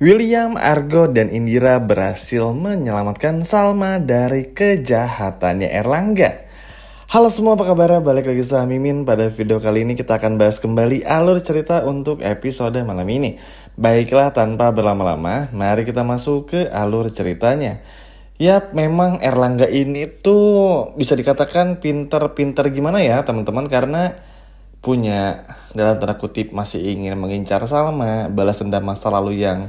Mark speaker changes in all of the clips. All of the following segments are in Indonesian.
Speaker 1: William, Argo, dan Indira berhasil menyelamatkan Salma dari kejahatannya Erlangga. Halo semua, apa kabar? Balik lagi sama Mimin. Pada video kali ini kita akan bahas kembali alur cerita untuk episode malam ini. Baiklah, tanpa berlama-lama, mari kita masuk ke alur ceritanya. Yap, memang Erlangga ini tuh bisa dikatakan pinter-pinter gimana ya teman-teman, karena punya dalam tanda kutip masih ingin mengincar Salma, balas dendam masa lalu yang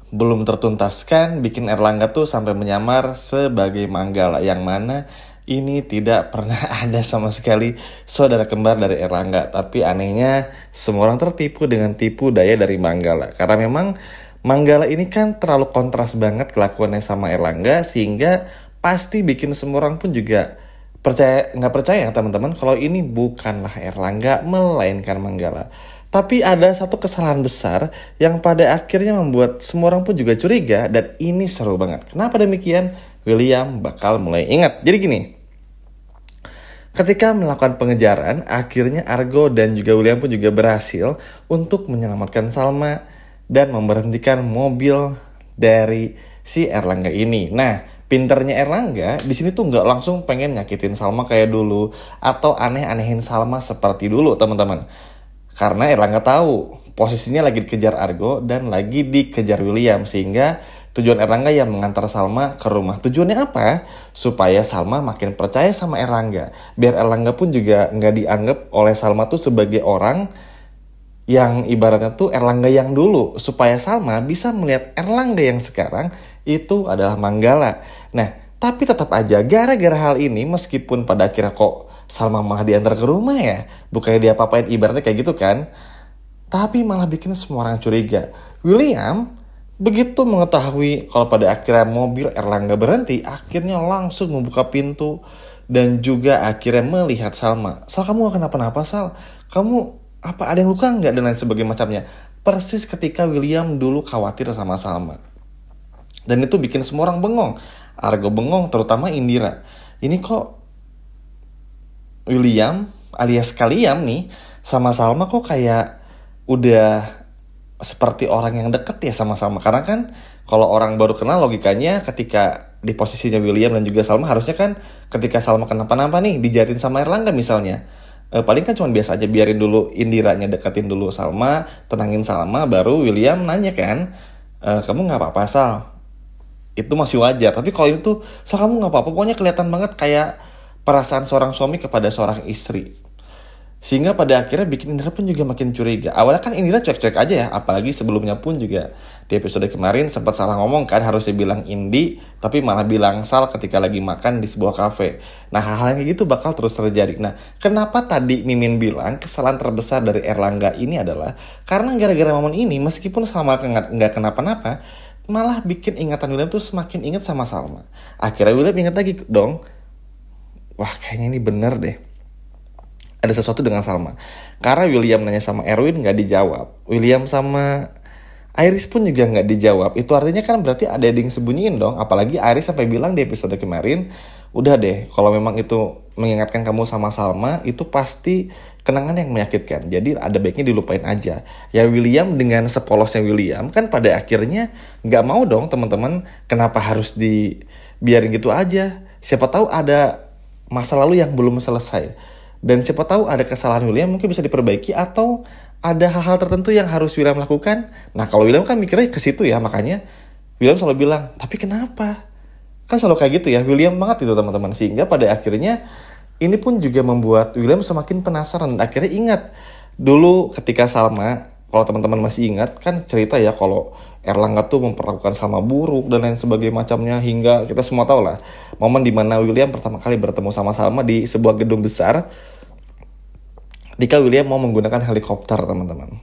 Speaker 1: belum tertuntaskan, bikin Erlangga tuh sampai menyamar sebagai Manggala, yang mana ini tidak pernah ada sama sekali saudara kembar dari Erlangga. Tapi anehnya semua orang tertipu dengan tipu daya dari Manggala, karena memang Manggala ini kan terlalu kontras banget kelakuannya sama Erlangga, sehingga pasti bikin semua orang pun juga nggak percaya teman-teman kalau ini bukanlah Erlangga melainkan Manggala. Tapi ada satu kesalahan besar yang pada akhirnya membuat semua orang pun juga curiga, dan ini seru banget. Kenapa demikian? William bakal mulai ingat. Jadi gini, ketika melakukan pengejaran, akhirnya Argo dan juga William pun juga berhasil untuk menyelamatkan Salma dan memberhentikan mobil dari si Erlangga ini. Nah, pinternya Erlangga di sini tuh nggak langsung pengen nyakitin Salma kayak dulu atau aneh-anehin Salma seperti dulu, teman-teman. Karena Erlangga tahu posisinya lagi dikejar Argo dan lagi dikejar William, sehingga tujuan Erlangga yang mengantar Salma ke rumah. Tujuannya apa? Supaya Salma makin percaya sama Erlangga. Biar Erlangga pun juga nggak dianggap oleh Salma tuh sebagai orang yang ibaratnya tuh Erlangga yang dulu. Supaya Salma bisa melihat Erlangga yang sekarang itu adalah Manggala. Nah, tapi tetap aja gara-gara hal ini, meskipun pada akhirnya kok Salma malah diantar ke rumah ya, bukannya dia apa-apain, ibaratnya kayak gitu kan, tapi malah bikin semua orang curiga. William begitu mengetahui kalau pada akhirnya mobil Erlangga berhenti, akhirnya langsung membuka pintu dan juga akhirnya melihat Salma. Sal, kamu gak kenapa-napa, Sal? Kamu apa, ada yang luka nggak? Dan lain sebagainya macamnya. Persis ketika William dulu khawatir sama Salma. Dan itu bikin semua orang bengong. Argo bengong, terutama Indira. Ini kok William alias kalian nih sama Salma kok kayak udah seperti orang yang deket ya sama-sama. Karena kan kalau orang baru kenal, logikanya ketika di posisinya William dan juga Salma, harusnya kan ketika Salma kenapa-napa nih dijahatin sama Erlangga misalnya, paling kan cuma biasa aja, biarin dulu Indiranya deketin dulu Salma, tenangin Salma, baru William nanya kan, kamu gak apa-apa, Sal? Itu masih wajar. Tapi kalau itu tuh, Sal, kamu gak apa-apa, pokoknya kelihatan banget kayak perasaan seorang suami kepada seorang istri. Sehingga pada akhirnya bikin Indira pun juga makin curiga. Awalnya kan Indira cuek-cuek aja ya, apalagi sebelumnya pun juga di episode kemarin sempat salah ngomong kan, harusnya bilang Indi tapi malah bilang Sal ketika lagi makan di sebuah kafe. Nah, hal-hal yang kayak gitu bakal terus terjadi. Nah, kenapa tadi Mimin bilang kesalahan terbesar dari Erlangga ini adalah karena gara-gara momen ini, meskipun Salma nggak kenapa-napa, malah bikin ingatan William tuh semakin ingat sama Salma. Akhirnya William ingat lagi dong, wah kayaknya ini bener deh, ada sesuatu dengan Salma. Karena William nanya sama Erwin gak dijawab, William sama Iris pun juga gak dijawab. Itu artinya kan berarti ada yang sembunyiin dong. Apalagi Iris sampai bilang di episode kemarin, udah deh, kalau memang itu mengingatkan kamu sama Salma, itu pasti kenangan yang menyakitkan, jadi ada baiknya dilupain aja. Ya William dengan sepolosnya William kan pada akhirnya gak mau dong teman-teman. Kenapa harus dibiarin gitu aja? Siapa tahu ada masa lalu yang belum selesai, dan siapa tahu ada kesalahan William mungkin bisa diperbaiki, atau ada hal-hal tertentu yang harus William lakukan. Nah, kalau William kan mikirnya ke situ ya, makanya William selalu bilang, tapi kenapa? Kan selalu kayak gitu ya, William banget itu teman-teman. Sehingga pada akhirnya ini pun juga membuat William semakin penasaran, dan akhirnya ingat dulu ketika Salma, kalau teman-teman masih ingat kan cerita ya, kalau Erlangga tuh memperlakukan Salma buruk dan lain sebagainya macamnya, hingga kita semua tahu lah momen dimana William pertama kali bertemu sama Salma di sebuah gedung besar ketika William mau menggunakan helikopter, teman-teman.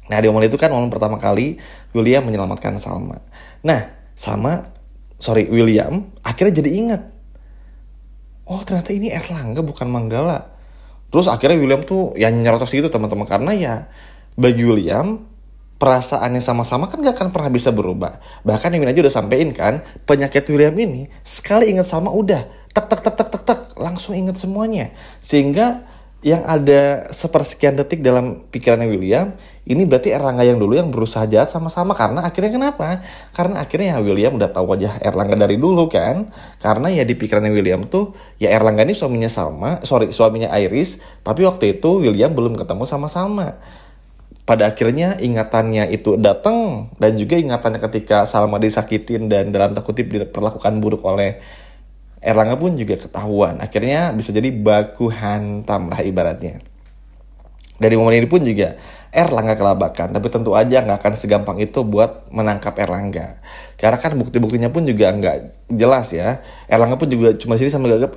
Speaker 1: Nah, di momen itu kan momen pertama kali William menyelamatkan Salma. Nah, William akhirnya jadi ingat, oh ternyata ini Erlangga bukan Manggala. Terus akhirnya William tuh yang nyerotos gitu teman-teman, karena ya bagi William perasaannya sama-sama kan gak akan pernah bisa berubah. Bahkan Mimin aja udah sampein kan, penyakit William ini sekali ingat Salma udah tek langsung ingat semuanya. Sehingga yang ada sepersekian detik dalam pikirannya William, ini berarti Erlangga yang dulu yang berusaha jahat sama-sama. Karena akhirnya kenapa? Karena akhirnya ya William udah tahu wajah Erlangga dari dulu kan. Karena ya di pikirannya William tuh, ya Erlangga ini suaminya Iris, tapi waktu itu William belum ketemu sama-sama. Pada akhirnya ingatannya itu datang, dan juga ingatannya ketika Salma disakitin dan dalam tanda kutip diperlakukan buruk oleh Erlangga pun juga ketahuan. Akhirnya bisa jadi baku hantam lah ibaratnya. Dari momen ini pun juga Erlangga kelabakan. Tapi tentu aja gak akan segampang itu buat menangkap Erlangga. Karena kan bukti-buktinya pun juga gak jelas ya. Erlangga pun juga cuma sini sambil gagap,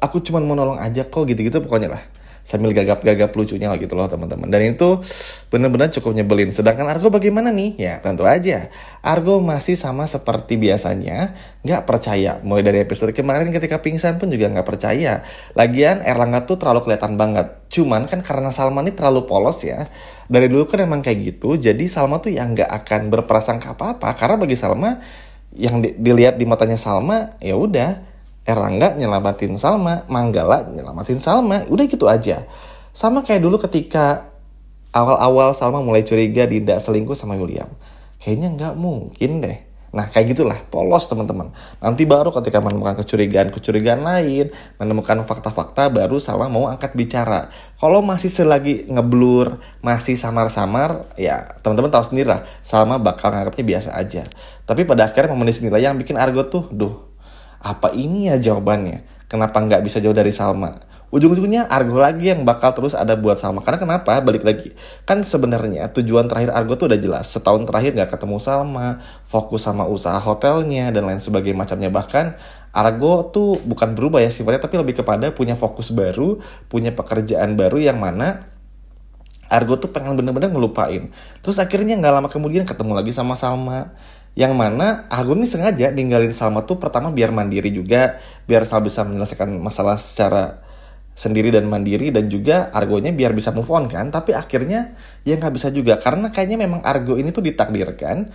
Speaker 1: aku cuma mau nolong aja kok, gitu-gitu pokoknya lah. Sambil gagap-gagap lucunya lah gitu loh teman-teman. Dan itu benar-benar cukup nyebelin. Sedangkan Argo bagaimana nih? Ya tentu aja Argo masih sama seperti biasanya, gak percaya. Mulai dari episode kemarin ketika pingsan pun juga gak percaya. Lagian Erlangga tuh terlalu kelihatan banget. Cuman kan karena Salma ini terlalu polos ya. Dari dulu kan emang kayak gitu. Jadi Salma tuh yang gak akan berprasangka apa-apa. Karena bagi Salma, yang dilihat di matanya Salma, ya udah, Erlangga nyelamatin Salma, Manggala nyelamatin Salma, udah gitu aja. Sama kayak dulu ketika awal-awal Salma mulai curiga Dinda selingkuh sama William. Kayaknya nggak mungkin deh. Nah kayak gitulah, polos teman-teman. Nanti baru ketika menemukan kecurigaan lain, menemukan fakta-fakta, baru Salma mau angkat bicara. Kalau masih selagi ngeblur, masih samar-samar, ya teman-teman tahu sendiri lah, Salma bakal nganggapnya biasa aja. Tapi pada akhirnya momen sendiri yang bikin Argo tuh, apa ini ya jawabannya? Kenapa nggak bisa jauh dari Salma? Ujung-ujungnya Argo lagi yang bakal terus ada buat Salma. Karena kenapa? Balik lagi. Kan sebenarnya tujuan terakhir Argo tuh udah jelas. Setahun terakhir nggak ketemu Salma, fokus sama usaha hotelnya dan lain sebagainya macamnya. Bahkan Argo tuh bukan berubah ya sifatnya, tapi lebih kepada punya fokus baru, punya pekerjaan baru yang mana Argo tuh pengen bener-bener ngelupain. Terus akhirnya nggak lama kemudian ketemu lagi sama Salma. Yang mana Argo ini sengaja ninggalin Salma tuh pertama biar mandiri juga, biar Salma bisa menyelesaikan masalah secara sendiri dan mandiri, dan juga Argonya biar bisa move on kan. Tapi akhirnya ya nggak bisa juga, karena kayaknya memang Argo ini tuh ditakdirkan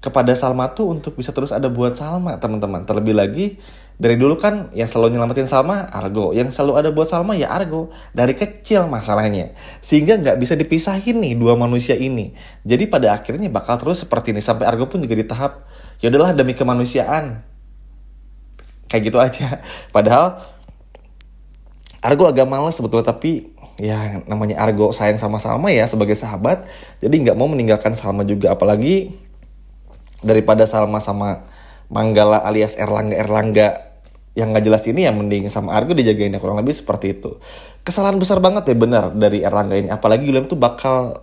Speaker 1: kepada Salma tuh untuk bisa terus ada buat Salma teman-teman. Terlebih lagi dari dulu kan yang selalu nyelamatin Salma Argo, yang selalu ada buat Salma ya Argo, dari kecil masalahnya, sehingga nggak bisa dipisahin nih dua manusia ini. Jadi pada akhirnya bakal terus seperti ini sampai Argo pun juga di tahap ya udahlah demi kemanusiaan, kayak gitu aja. Padahal Argo agak malas sebetulnya, tapi ya namanya Argo sayang sama Salma ya sebagai sahabat, jadi nggak mau meninggalkan Salma juga. Apalagi daripada Salma sama Manggala alias Erlangga yang gak jelas ini, yang mending sama Argo dijagainnya, kurang lebih seperti itu. Kesalahan besar banget ya benar dari Erlangga ini. Apalagi William tuh bakal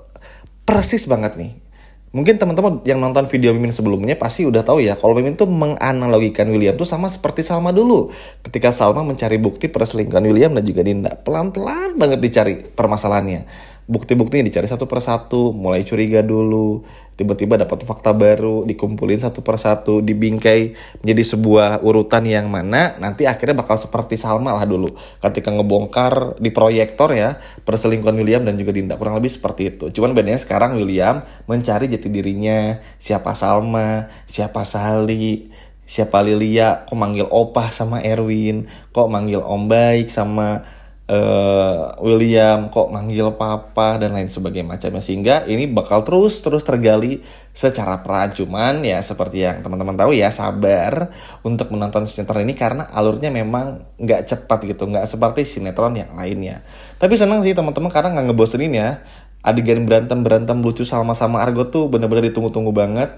Speaker 1: persis banget nih. Mungkin teman-teman yang nonton video Mimin sebelumnya pasti udah tahu ya, kalau Mimin tuh menganalogikan William tuh sama seperti Salma dulu. Ketika Salma mencari bukti perselingkuhan William dan juga Dinda, pelan-pelan banget dicari permasalahannya. Bukti-buktinya dicari satu persatu, mulai curiga dulu, tiba-tiba dapat fakta baru, dikumpulin satu persatu, dibingkai menjadi sebuah urutan yang mana nanti akhirnya bakal seperti Salma lah dulu. Ketika ngebongkar di proyektor ya, perselingkuhan William dan juga Dinda, kurang lebih seperti itu. Cuman bedanya sekarang William mencari jati dirinya, siapa Salma, siapa Sally, siapa Lilia, kok manggil opah sama Erwin, kok manggil om baik sama William, kok manggil papa dan lain sebagainya macamnya, sehingga ini bakal terus tergali secara peran. Cuman ya seperti yang teman-teman tahu ya, sabar untuk menonton sinetron ini karena alurnya memang nggak cepat gitu, nggak seperti sinetron yang lainnya. Tapi senang sih teman-teman karena nggak ngebosenin ya. Adegan berantem lucu Salma sama Argo tuh bener-bener ditunggu-tunggu banget.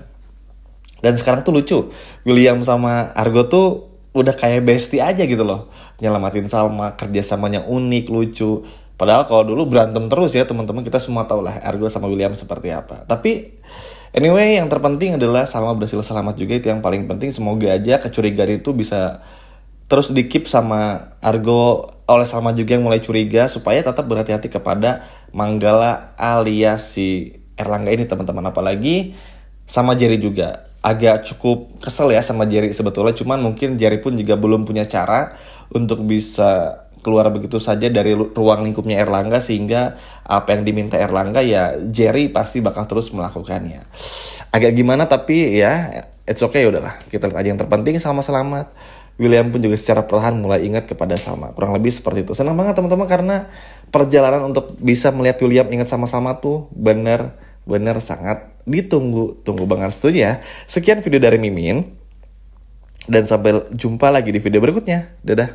Speaker 1: Dan sekarang tuh lucu, William sama Argo tuh udah kayak bestie aja gitu loh, nyelamatin Salma, kerjasamanya unik, lucu. Padahal kalau dulu berantem terus ya teman-teman, kita semua tahu lah Argo sama William seperti apa. Tapi anyway, yang terpenting adalah Salma berhasil selamat juga, itu yang paling penting. Semoga aja kecurigaan itu bisa terus di-keep sama Argo, oleh Salma juga yang mulai curiga, supaya tetap berhati-hati kepada Manggala alias si Erlangga ini teman-teman. Apalagi sama Jerry juga. Agak cukup kesel ya sama Jerry sebetulnya, cuman mungkin Jerry pun juga belum punya cara untuk bisa keluar begitu saja dari ruang lingkupnya Erlangga, sehingga apa yang diminta Erlangga ya Jerry pasti bakal terus melakukannya. Agak gimana tapi ya it's okay, udahlah kita lihat aja. Yang terpenting Salma selamat. William pun juga secara perlahan mulai ingat kepada Salma, kurang lebih seperti itu. Senang banget teman-teman karena perjalanan untuk bisa melihat William ingat sama Salma tuh bener sangat ditunggu. Tunggu banget, setuju ya. Sekian video dari Mimin. Dan sampai jumpa lagi di video berikutnya. Dadah.